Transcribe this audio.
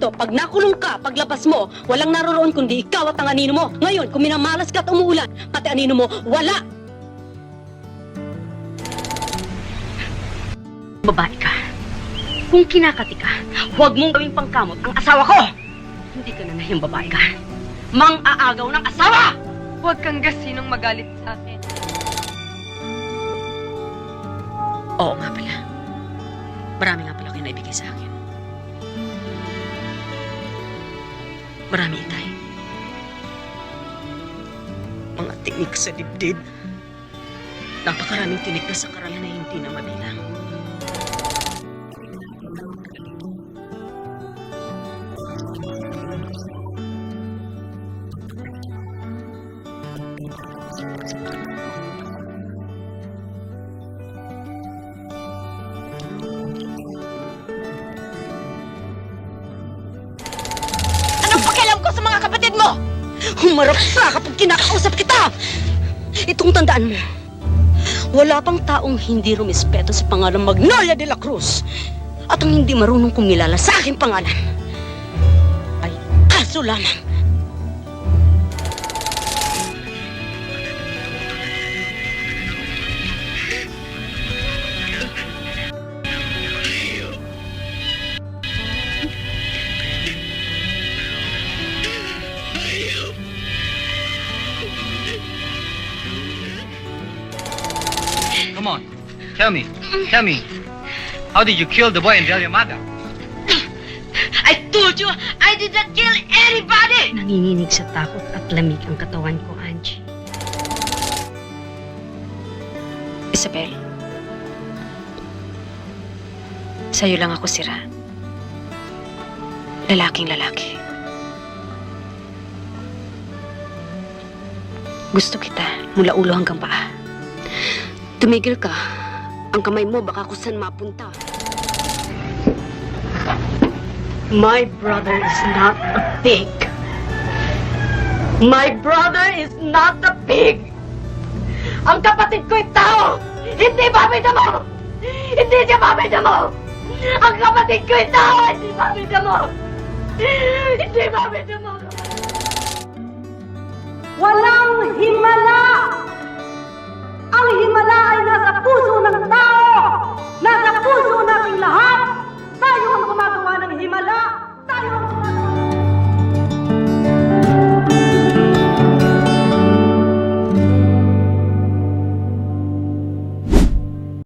dito, pag nakulong ka, paglabas mo, walang naroroon kundi ikaw at ang anino mo. Ngayon, kung minamalas ka at umuulan, pati anino mo, wala! Babae ka. Kung kinakati ka, huwag mong gawing pangkamot ang asawa ko! Hindi ka na nahiyang babae ka. Mang-aagaw ng asawa! Huwag kang gasinong magalit sa akin. Oo nga pala. Marami nga pala kayo naibigay sa akin. Marami, Itay. Mga tinik sa dibdib. Napakaraming tinik na sa karalan na hindi na mabilang. Anong pakialam ko sa mga kapatid mo? Humarap ka kapag kinakausap kita! Itong tandaan mo, wala pang taong hindi rumispeto sa pangalang Magnolia de la Cruz at ang hindi marunong kumilala sa aking pangalan ay kaso lamang. Come on, tell me. How did you kill the boy and tell your mother? I told you, I did not kill anybody! Nanginginig sa takot at lamig ang katawan ko, Angie. Isabel, sa'yo lang ako sira. Lalaking lalaki. Gusto kita mula ulo hanggang paa. Tumigil ka. Ang kamay mo baka kung saan mapunta. My brother is not a pig. My brother is not a pig. Ang kapatid ko'y tao. Hindi babida mo. Hindi siya babida mo. Ang kapatid ko'y tao. Hindi babida mo. Hindi babida mo. Wala